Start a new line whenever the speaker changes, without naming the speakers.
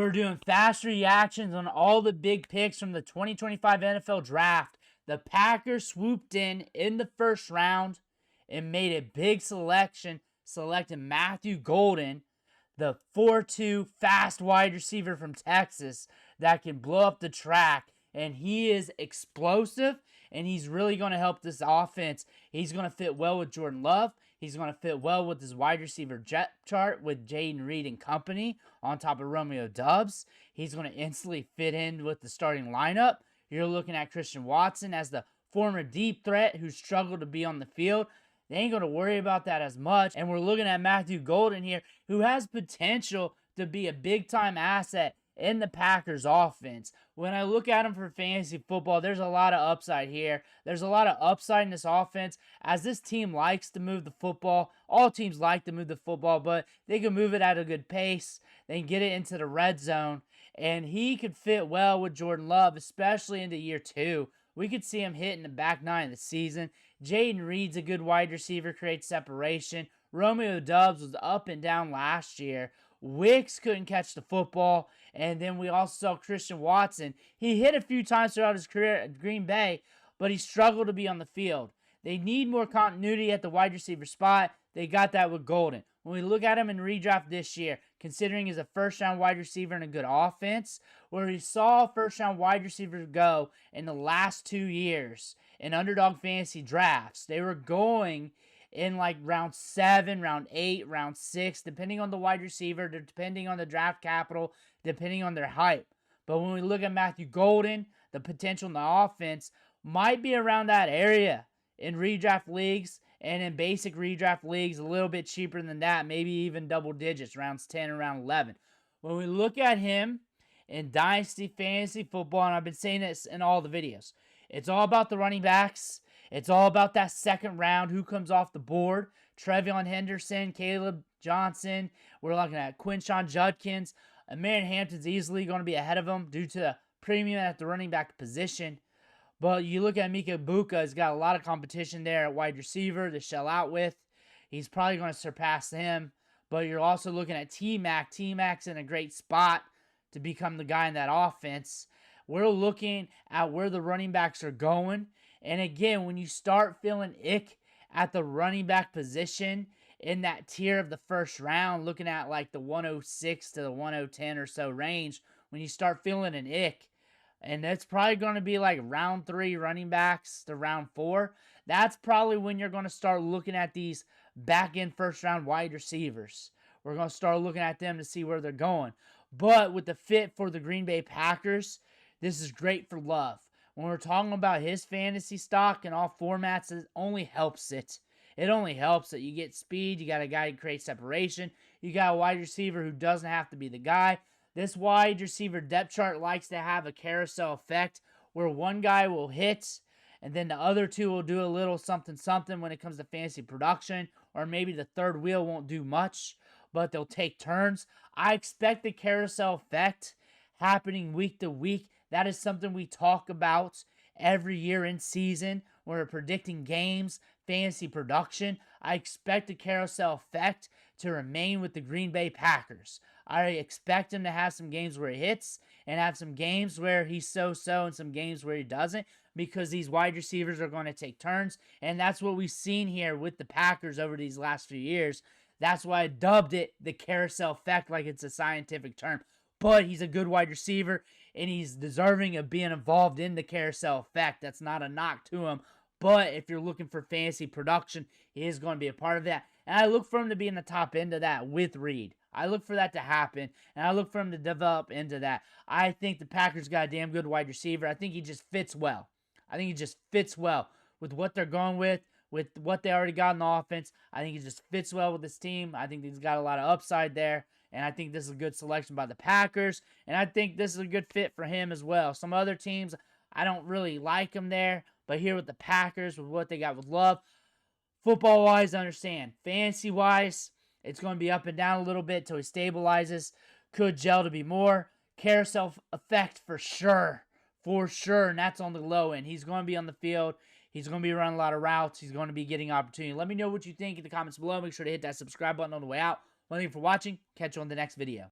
We're doing fast reactions on all the big picks from the 2025 NFL Draft. The Packers swooped in the first round and made a big selection, selecting Matthew Golden, the 4'2" fast wide receiver from Texas that can blow up the track. And he is explosive, and he's really going to help this offense. He's going to fit well with Jordan Love. He's going to fit well with his wide receiver jet chart with Jayden Reed and company on top of Romeo Doubs. He's going to instantly fit in with the starting lineup. You're looking at Christian Watson as the former deep threat who struggled to be on the field. They ain't going to worry about that as much. And we're looking at Matthew Golden here, who has potential to be a big-time asset in the Packers offense. When I look at him for fantasy football, there's a lot of upside here. There's a lot of upside in this offense as this team likes to move the football. All teams like to move the football, but they can move it at a good pace. They can get it into the red zone, and he could fit well with Jordan Love, especially into year 2. We could see him hit in the back 9 of the season. Jayden Reed's a good wide receiver, creates separation. Romeo Doubs was up and down last year. Wicks couldn't catch the football. And then we also saw Christian Watson. He hit a few times throughout his career at Green Bay, but he struggled to be on the field. They need more continuity at the wide receiver spot. They got that with Golden. When we look at him in redraft this year, considering he's a first-round wide receiver in a good offense, where we saw first-round wide receivers go in the last 2 years in underdog fantasy drafts, they were going in like round 7, round 8, round 6, depending on the wide receiver, depending on the draft capital, depending on their hype. But when we look at Matthew Golden, the potential in the offense might be around that area in redraft leagues, and in basic redraft leagues, a little bit cheaper than that, maybe even double digits, rounds 10 and round 11. When we look at him in Dynasty Fantasy Football, and I've been saying this in all the videos, it's all about the running backs. It's all about that second round, who comes off the board. Trevion Henderson, Caleb Johnson. We're looking at Quinshon Judkins. Marion Hampton's easily going to be ahead of him due to the premium at the running back position. But you look at Mika Buka, he's got a lot of competition there at wide receiver to shell out with. He's probably going to surpass him. But you're also looking at T-Mac. T-Mac's in a great spot to become the guy in that offense. We're looking at where the running backs are going. And again, when you start feeling ick at the running back position in that tier of the first round, looking at like the 106 to the 110 or so range, when you start feeling an ick, and that's probably going to be like round 3 running backs to round 4, that's probably when you're going to start looking at these back-end first-round wide receivers. We're going to start looking at them to see where they're going. But with the fit for the Green Bay Packers, this is great for Love. When we're talking about his fantasy stock in all formats, it only helps it. It only helps that you get speed, you got a guy who creates separation, you got a wide receiver who doesn't have to be the guy. This wide receiver depth chart likes to have a carousel effect where one guy will hit and then the other two will do a little something when it comes to fantasy production, or maybe the third wheel won't do much, but they'll take turns. I expect the carousel effect happening week to week. That is something we talk about every year in season. We're predicting games, fantasy production. I expect the carousel effect to remain with the Green Bay Packers. I expect him to have some games where he hits and have some games where he's so-so and some games where he doesn't, because these wide receivers are going to take turns, and that's what we've seen here with the Packers over these last few years. That's why I dubbed it the carousel effect, like it's a scientific term. But he's a good wide receiver, and he's deserving of being involved in the carousel effect. That's not a knock to him. But if you're looking for fantasy production, he is going to be a part of that. And I look for him to be in the top end of that with Reed. I look for that to happen, and I look for him to develop into that. I think the Packers got a damn good wide receiver. I think he just fits well. I think he just fits well with what they're going with what they already got in the offense. I think he just fits well with this team. I think he's got a lot of upside there. And I think this is a good selection by the Packers. And I think this is a good fit for him as well. Some other teams, I don't really like him there. But here with the Packers, with what they got with Love, football-wise, I understand. Fantasy-wise, it's going to be up and down a little bit until he stabilizes. Could gel to be more. Carousel effect for sure. For sure. And that's on the low end. He's going to be on the field. He's going to be running a lot of routes. He's going to be getting opportunity. Let me know what you think in the comments below. Make sure to hit that subscribe button on the way out. Thank you for watching. Catch you on the next video.